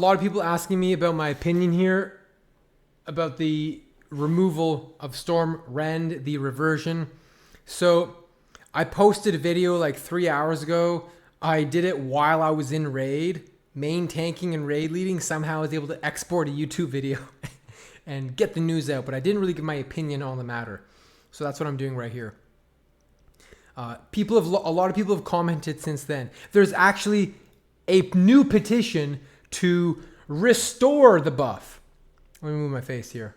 lot of people asking me about my opinion here about the removal of Storm Rend, the reversion. So I posted a video like 3 hours ago. I did it while I was in raid, main tanking and raid leading. Somehow I was able to export a YouTube video and get the news out, but I didn't really give my opinion on the matter. So that's what I'm doing right here. A lot of people have commented since then. There's actually a new petition to restore the buff. Let me move my face here.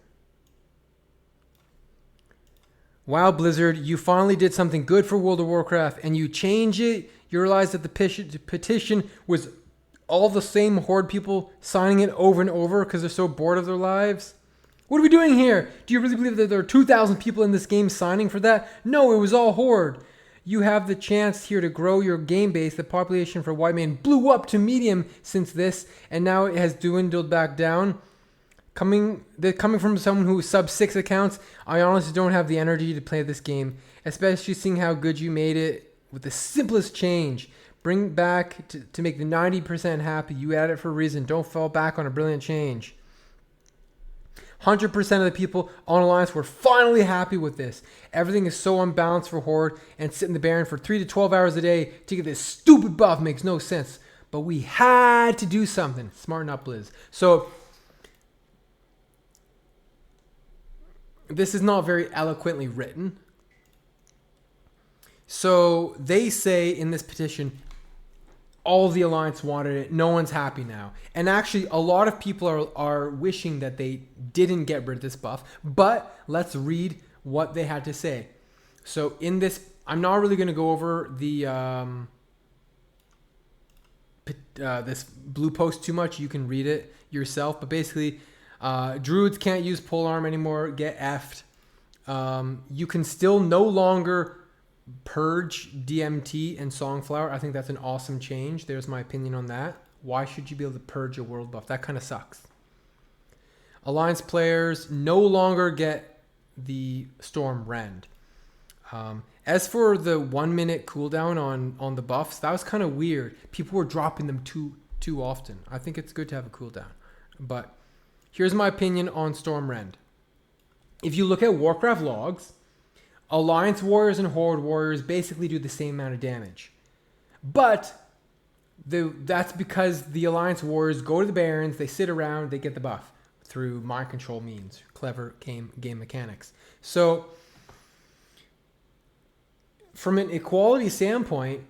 Wow, Blizzard, you finally did something good for World of Warcraft and you change it. You realize that the petition was all the same Horde people signing it over and over because they're so bored of their lives. What are we doing here? Do you really believe that there are 2,000 people in this game signing for that? No, it was all Horde. You have the chance here to grow your game base. The population for Whitemane blew up to medium since this, and now it has dwindled back down. Coming from someone who sub 6 accounts, I honestly don't have the energy to play this game, especially seeing how good you made it with the simplest change. Bring back to make the 90% happy. You add it for a reason. Don't fall back on a brilliant change. 100% of the people on Alliance were finally happy with this. Everything is so unbalanced for Horde, and sitting the Baron for 3 to 12 hours a day to get this stupid buff makes no sense. But we had to do something. Smarten up, Blizz. So this is not very eloquently written. So they say in this petition, all the Alliance wanted it. No one's happy now. And actually, a lot of people are wishing that they didn't get rid of this buff. But let's read what they had to say. So in this, I'm not really going to go over the this blue post too much. You can read it yourself. But basically, Druids can't use polearm anymore. Get effed. You can still no longer purge DMT and Songflower. I think that's an awesome change. There's my opinion on that. Why should you be able to purge a world buff? That kind of sucks. Alliance players no longer get the Storm Rend. As for the 1 minute cooldown on the buffs, that was kind of weird. People were dropping them too often. I think it's good to have a cooldown. But here's my opinion on Storm Rend. If you look at Warcraft logs, Alliance warriors and Horde warriors basically do the same amount of damage. But that's because the Alliance warriors go to the Barons, they sit around, they get the buff through mind control means, clever game mechanics. So from an equality standpoint,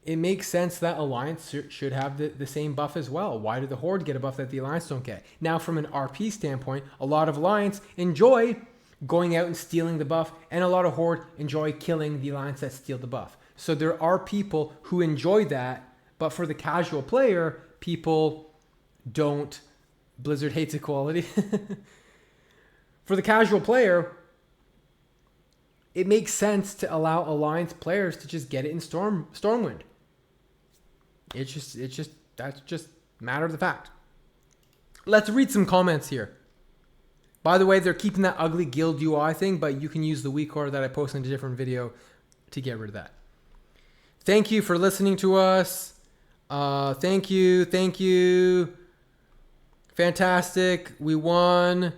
it makes sense that Alliance should have the same buff as well. Why did the Horde get a buff that the Alliance don't get? Now from an RP standpoint, a lot of Alliance enjoy going out and stealing the buff, and a lot of Horde enjoy killing the Alliance that steal the buff. So there are people who enjoy that, but for the casual player, people don't. Blizzard hates equality. For the casual player, it makes sense to allow Alliance players to just get it in Stormwind. It's just that's just matter of the fact. Let's read some comments here. By the way, they're keeping that ugly guild UI thing, but you can use the WeCore that I posted in a different video to get rid of that. Thank you for listening to us. Thank you. Fantastic. We won.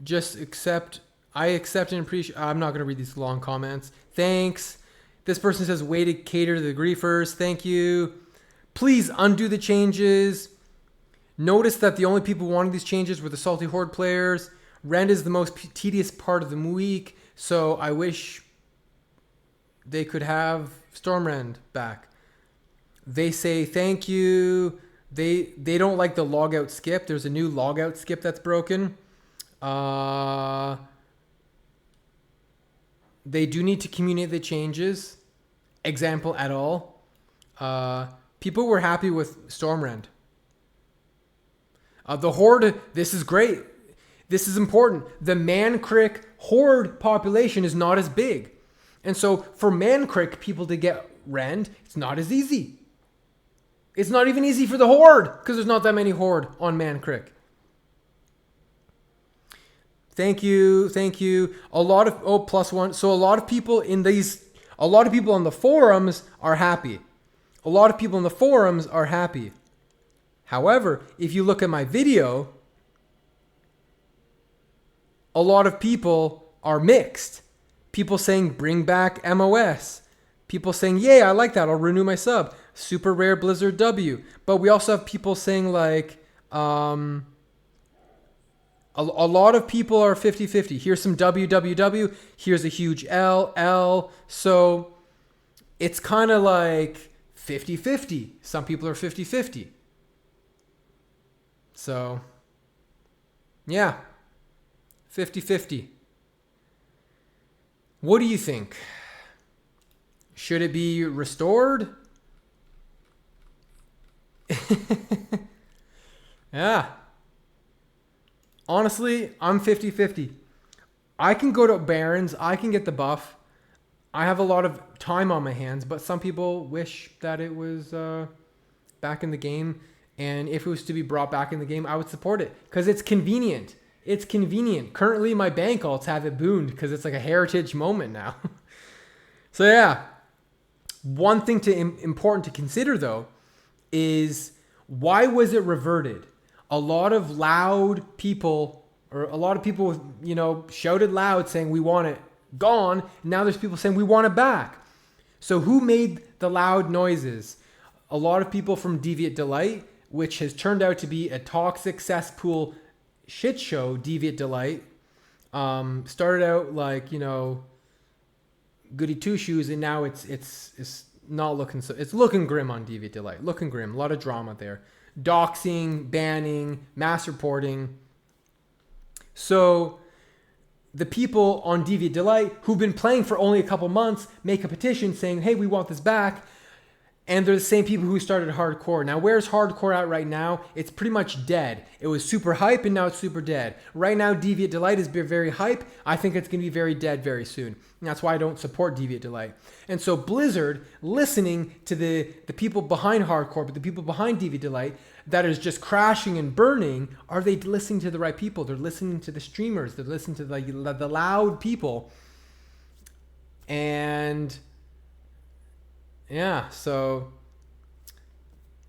I accept and appreciate. I'm not going to read these long comments. Thanks. This person says, way to cater to the griefers. Thank you. Please undo the changes. Notice that the only people wanting these changes were the Salty Horde players. Rend is the most tedious part of the week, so I wish they could have Storm Rend back. They say thank you. They don't like the logout skip. There's a new logout skip that's broken. They do need to communicate the changes. Example at all. People were happy with Storm Rend. The Horde, this is great. This is important. The Mankrik Horde population is not as big. And so for Mankrik people to get Rend, it's not as easy. It's not even easy for the Horde because there's not that many Horde on Mankrik. Thank you. A lot of +1. So a lot of people on the forums are happy. However, if you look at my video, a lot of people are mixed. People saying bring back MOS. People saying, yay, I like that, I'll renew my sub. Super rare Blizzard W. But we also have people saying like, a lot of people are 50-50. Here's some WWW. Here's a huge L. So it's kind of like 50-50. Some people are 50-50. So, yeah. 50-50. What do you think? Should it be restored? Yeah. Honestly, I'm 50-50. I can go to Barons. I can get the buff. I have a lot of time on my hands, but some people wish that it was back in the game. And if it was to be brought back in the game, I would support it because it's convenient. It's convenient. Currently, my bank alts have it booned because it's like a heritage moment now. So yeah, one thing important to consider though is why was it reverted? A lot of loud people, or a lot of people, shouted loud saying we want it gone. Now there's people saying we want it back. So who made the loud noises? A lot of people from Deviant Delight, which has turned out to be a toxic cesspool shit show. Deviant Delight started out like goody two shoes, and now it's not looking so. It's looking grim on Deviant Delight. Looking grim. A lot of drama there. Doxing, banning, mass reporting. So the people on Deviant Delight who've been playing for only a couple months make a petition saying, hey, we want this back. And they're the same people who started hardcore. Now, where's hardcore at right now? It's pretty much dead. It was super hype and now it's super dead. Right now, Deviant Delight is very hype. I think it's going to be very dead very soon. And that's why I don't support Deviant Delight. And so Blizzard, listening to the people behind hardcore, but the people behind Deviant Delight that is just crashing and burning, are they listening to the right people? They're listening to the streamers. They're listening to the loud people. And yeah, so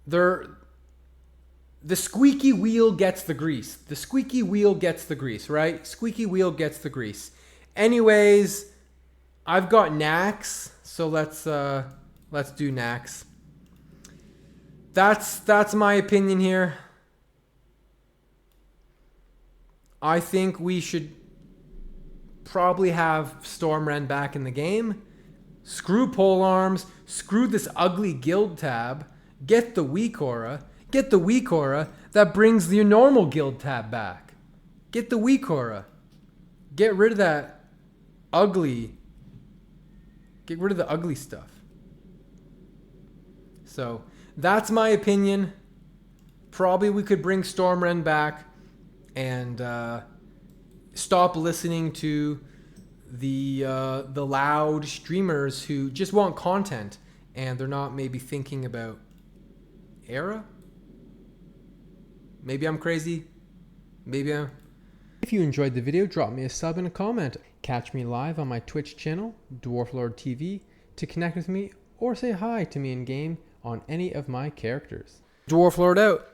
the squeaky wheel gets the grease. The squeaky wheel gets the grease, right? Squeaky wheel gets the grease. Anyways, I've got Nax, so let's do Nax. That's my opinion here. I think we should probably have Stormrend back in the game. Screw polearms. Screw this ugly guild tab. Get the weak aura. Get the weak aura that brings the normal guild tab back. Get the weak aura. Get rid of that ugly. Get rid of the ugly stuff. So that's my opinion. Probably we could bring Stormrend back and stop listening to the loud streamers who just want content and they're not maybe thinking about era. Maybe I'm crazy. Maybe I'm. If you enjoyed the video, drop me a sub and a comment. Catch me live on my Twitch channel, Dwarf Lord TV, to connect with me or say hi to me in game on any of my characters. Dwarf Lord out.